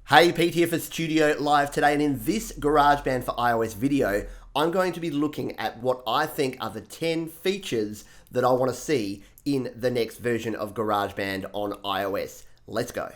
Hey, Pete here for Studio Live today, and in this GarageBand for iOS video, I'm going to be looking at what I think are the 10 features that I want to see in the next version of GarageBand on iOS. Let's go.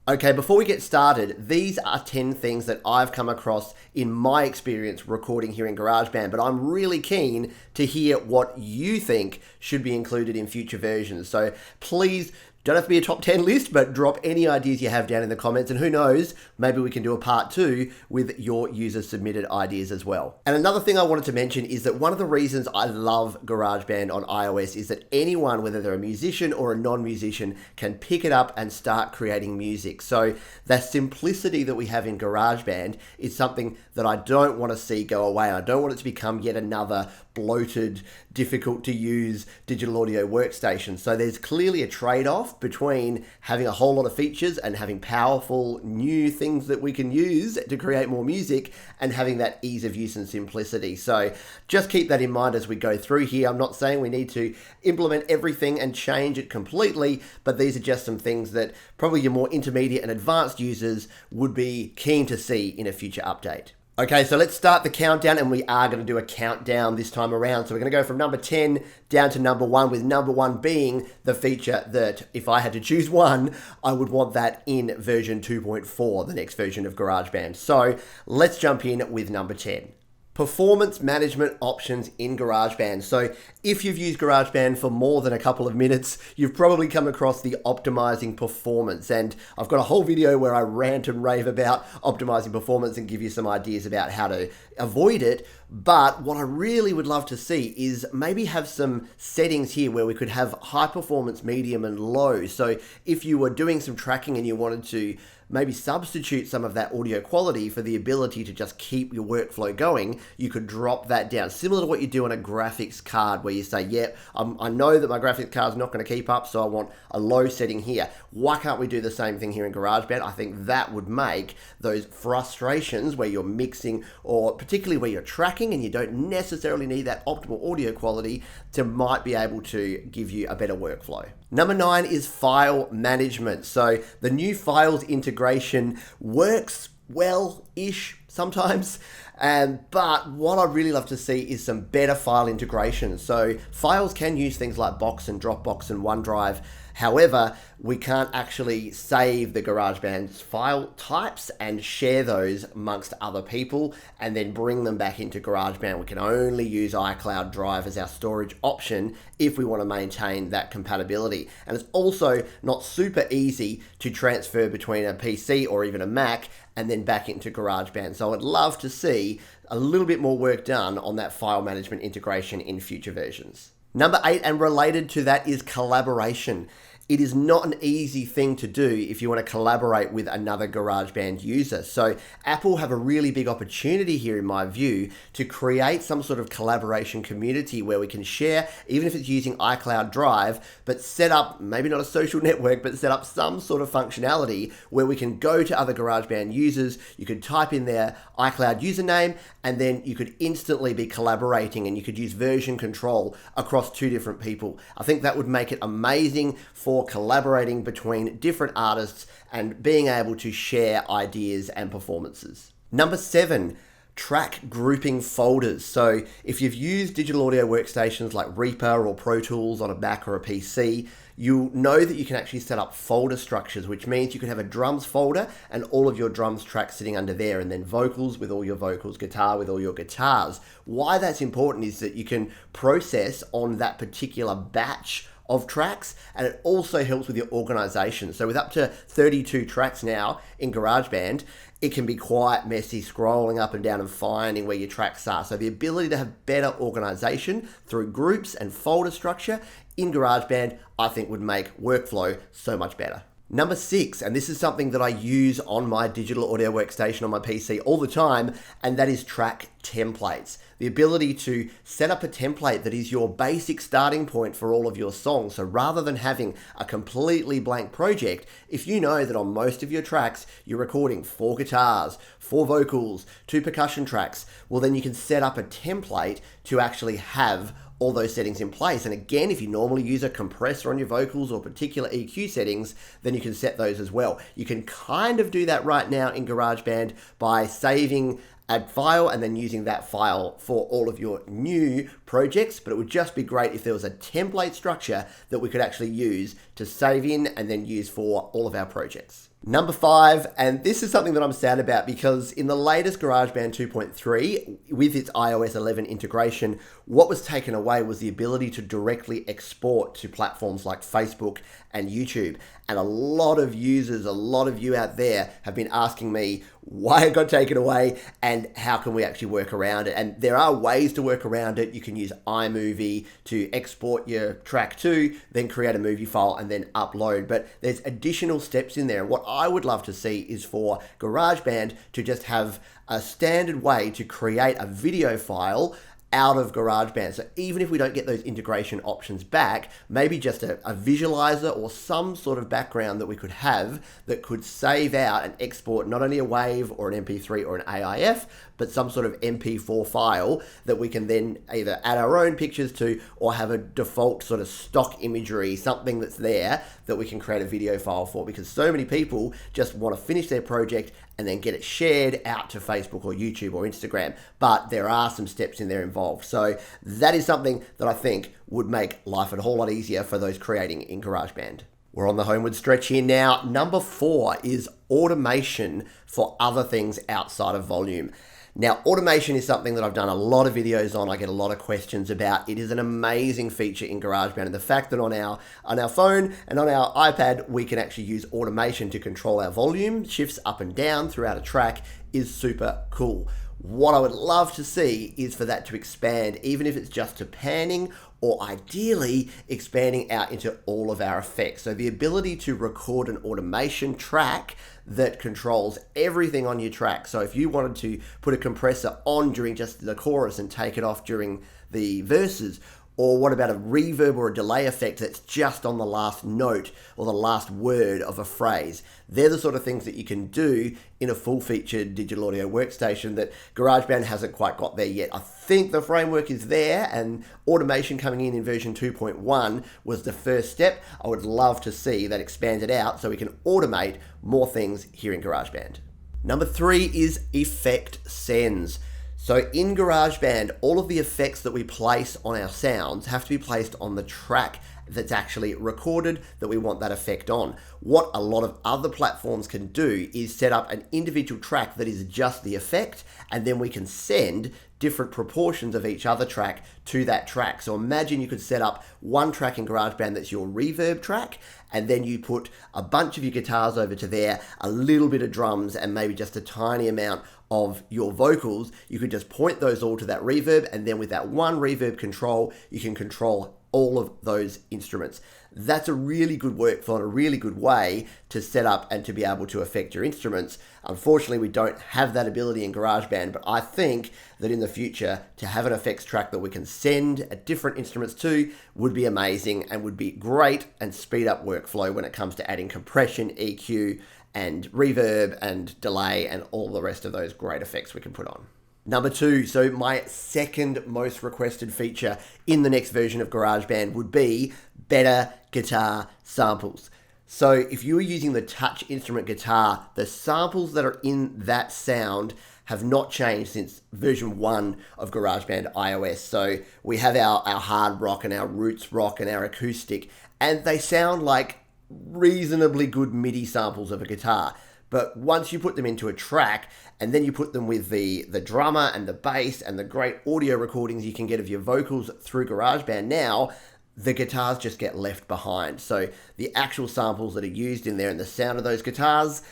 Okay, before we get started, these are 10 things that I've come across in my experience recording here in GarageBand, but I'm really keen to hear what you think should be included in future versions. So please, don't have to be a top 10 list, but drop any ideas you have down in the comments, and who knows, maybe we can do a part 2 with your user submitted ideas as well. And another thing I wanted to mention is that one of the reasons I love GarageBand on iOS is that anyone, whether they're a musician or a non-musician, can pick it up and start creating music. So that simplicity that we have in GarageBand is something that I don't want to see go away. I don't want it to become yet another bloated, difficult to use digital audio workstation. So there's clearly a trade-off between having a whole lot of features and having powerful new things that we can use to create more music, and having that ease of use and simplicity. So just keep that in mind as we go through here. I'm not saying we need to implement everything and change it completely, but these are just some things that probably your more intermediate and advanced users would be keen to see in a future update. Okay, so let's start the countdown, and we are going to do a countdown this time around. So we're going to go from number 10 down to number 1, with number 1 being the feature that, if I had to choose one, I would want that in version 2.4, the next version of GarageBand. So let's jump in with number 10. Performance management options in GarageBand. So if you've used GarageBand for more than a couple of minutes, you've probably come across the optimizing performance. And I've got a whole video where I rant and rave about optimizing performance and give you some ideas about how to avoid it. But what I really would love to see is maybe have some settings here where we could have high performance, medium, and low. So if you were doing some tracking and you wanted to maybe substitute some of that audio quality for the ability to just keep your workflow going, you could drop that down. Similar to what you do on a graphics card, where you say, yeah, I know that my graphics card's not going to keep up, so I want a low setting here. Why can't we do the same thing here in GarageBand? I think that would make those frustrations where you're mixing, or particularly where you're tracking and you don't necessarily need that optimal audio quality, to might be able to give you a better workflow. Number 9 is file management. So the new files integration works well-ish sometimes, but what I'd really love to see is some better file integration. So files can use things like Box and Dropbox and OneDrive. However, we can't actually save the GarageBand's file types and share those amongst other people and then bring them back into GarageBand. We can only use iCloud Drive as our storage option if we want to maintain that compatibility. And it's also not super easy to transfer between a PC or even a Mac and then back into GarageBand. So I'd love to see a little bit more work done on that file management integration in future versions. Number 8, and related to that, is collaboration. It is not an easy thing to do if you want to collaborate with another GarageBand user. So Apple have a really big opportunity here, in my view, to create some sort of collaboration community where we can share, even if it's using iCloud Drive, but set up, maybe not a social network, but set up some sort of functionality where we can go to other GarageBand users. You could type in their iCloud username, and then you could instantly be collaborating, and you could use version control across 2 different people. I think that would make it amazing for collaborating between different artists and being able to share ideas and performances. Number 7, track grouping folders. So if you've used digital audio workstations like Reaper or Pro Tools on a Mac or a PC, you know that you can actually set up folder structures, which means you can have a drums folder and all of your drums tracks sitting under there, and then vocals with all your vocals, guitar with all your guitars. Why that's important is that you can process on that particular batch of tracks, and it also helps with your organization. So with up to 32 tracks now in GarageBand, it can be quite messy scrolling up and down and finding where your tracks are. So the ability to have better organization through groups and folder structure in GarageBand, I think, would make workflow so much better. Number 6, and this is something that I use on my digital audio workstation on my PC all the time, and that is track templates. The ability to set up a template that is your basic starting point for all of your songs. So rather than having a completely blank project, if you know that on most of your tracks you're recording 4 guitars, 4 vocals, 2 percussion tracks, well then you can set up a template to actually have all those settings in place. And again, if you normally use a compressor on your vocals or particular EQ settings, then you can set those as well. You can kind of do that right now in GarageBand by saving a file and then using that file for all of your new projects, but it would just be great if there was a template structure that we could actually use to save in and then use for all of our projects. Number 5, and this is something that I'm sad about because in the latest GarageBand 2.3, with its iOS 11 integration, what was taken away was the ability to directly export to platforms like Facebook and YouTube. And a lot of users, a lot of you out there have been asking me why it got taken away and how can we actually work around it. And there are ways to work around it. You can use iMovie to export your track to, then create a movie file and then upload. But there's additional steps in there. What I would love to see is for GarageBand to just have a standard way to create a video file out of GarageBand. So even if we don't get those integration options back, maybe just a visualizer or some sort of background that we could have that could save out and export not only a WAV or an MP3 or an AIF, but some sort of MP4 file that we can then either add our own pictures to or have a default sort of stock imagery, something that's there that we can create a video file for, because so many people just want to finish their project and then get it shared out to Facebook or YouTube or Instagram. But there are some steps in there involved. So that is something that I think would make life a whole lot easier for those creating in GarageBand. We're on the homeward stretch here now. Number 4 is automation for other things outside of volume. Now, automation is something that I've done a lot of videos on. I get a lot of questions about. It is an amazing feature in GarageBand, and the fact that on our phone and on our iPad, we can actually use automation to control our volume, shifts up and down throughout a track is super cool. What I would love to see is for that to expand, even if it's just to panning, or ideally expanding out into all of our effects. So the ability to record an automation track that controls everything on your track. So if you wanted to put a compressor on during just the chorus and take it off during the verses, or what about a reverb or a delay effect that's just on the last note or the last word of a phrase? They're the sort of things that you can do in a full-featured digital audio workstation that GarageBand hasn't quite got there yet. I think the framework is there, and automation coming in version 2.1 was the first step. I would love to see that expanded out so we can automate more things here in GarageBand. Number 3 is effect sends. So in GarageBand, all of the effects that we place on our sounds have to be placed on the track that's actually recorded that we want that effect on. What a lot of other platforms can do is set up an individual track that is just the effect, and then we can send different proportions of each other track to that track. So imagine you could set up one track in GarageBand that's your reverb track, and then you put a bunch of your guitars over to there, a little bit of drums, and maybe just a tiny amount of your vocals. You could just point those all to that reverb, and then with that one reverb control, you can control all of those instruments. That's a really good workflow and a really good way to set up and to be able to affect your instruments. Unfortunately, we don't have that ability in GarageBand, but I think that in the future, to have an effects track that we can send at different instruments to would be amazing and would be great and speed up workflow when it comes to adding compression, EQ, and reverb and delay and all the rest of those great effects we can put on. Number 2, so my second most requested feature in the next version of GarageBand would be better guitar samples. So if you were using the touch instrument guitar, the samples that are in that sound have not changed since version 1 of GarageBand iOS. So we have our hard rock and our roots rock and our acoustic, and they sound like reasonably good MIDI samples of a guitar. But once you put them into a track and then you put them with the drummer and the bass and the great audio recordings you can get of your vocals through GarageBand now, the guitars just get left behind. So the actual samples that are used in there and the sound of those guitars,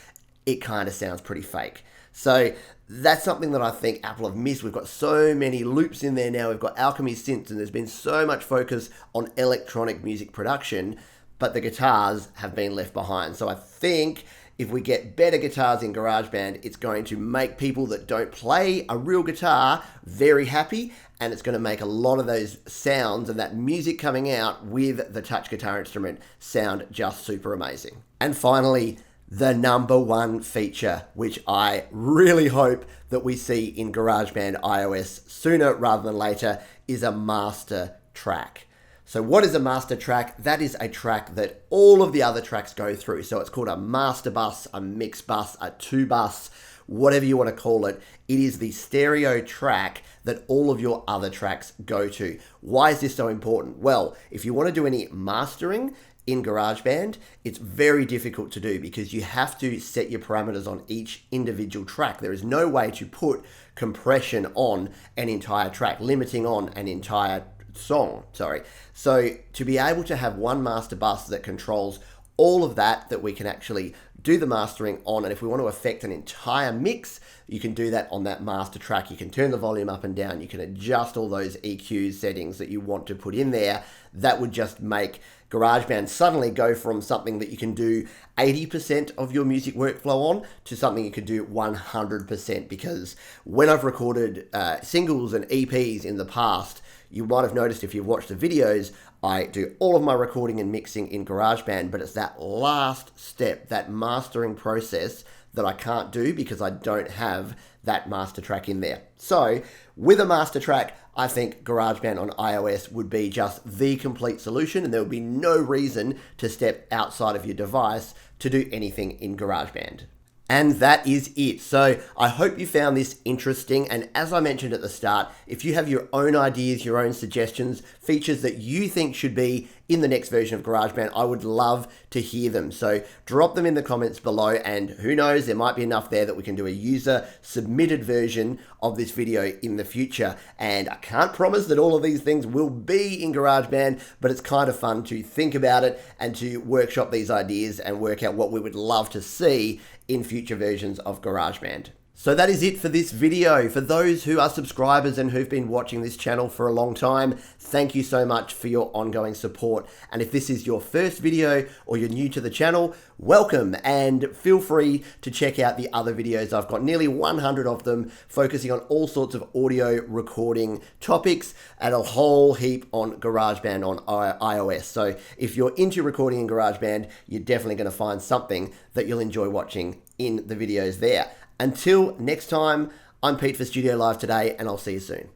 it kind of sounds pretty fake. So that's something that I think Apple have missed. We've got so many loops in there now. We've got Alchemy synths, and there's been so much focus on electronic music production, but the guitars have been left behind. So I think if we get better guitars in GarageBand, it's going to make people that don't play a real guitar very happy, and it's going to make a lot of those sounds and that music coming out with the touch guitar instrument sound just super amazing. And finally, the number 1 feature, which I really hope that we see in GarageBand iOS sooner rather than later, is a master track. So what is a master track? That is a track that all of the other tracks go through. So it's called a master bus, a mix bus, a two bus, whatever you want to call it. It is the stereo track that all of your other tracks go to. Why is this so important? Well, if you want to do any mastering in GarageBand, it's very difficult to do because you have to set your parameters on each individual track. There is no way to put compression on an entire track, limiting on an entire song, sorry. So to be able to have one master bus that controls all of that we can actually do the mastering on, and if we want to affect an entire mix, you can do that on that master track. You can turn the volume up and down, you can adjust all those EQ settings that you want to put in there. That would just make GarageBand suddenly go from something that you can do 80% of your music workflow on to something you can do 100%, because when I've recorded singles and EPs in the past, you might have noticed if you've watched the videos, I do all of my recording and mixing in GarageBand, but it's that last step, that mastering process, that I can't do because I don't have that master track in there. So with a master track, I think GarageBand on iOS would be just the complete solution, and there would be no reason to step outside of your device to do anything in GarageBand. And that is it. So I hope you found this interesting. And as I mentioned at the start, if you have your own ideas, your own suggestions, features that you think should be in the next version of GarageBand, I would love to hear them. So drop them in the comments below, and who knows, there might be enough there that we can do a user submitted version of this video in the future. And I can't promise that all of these things will be in GarageBand, but it's kind of fun to think about it and to workshop these ideas and work out what we would love to see in future versions of GarageBand. So that is it for this video. For those who are subscribers and who've been watching this channel for a long time, thank you so much for your ongoing support. And if this is your first video or you're new to the channel, welcome, and feel free to check out the other videos. I've got nearly 100 of them focusing on all sorts of audio recording topics and a whole heap on GarageBand on iOS. So if you're into recording in GarageBand, you're definitely going to find something that you'll enjoy watching in the videos there. Until next time, I'm Pete for Studio Live Today, and I'll see you soon.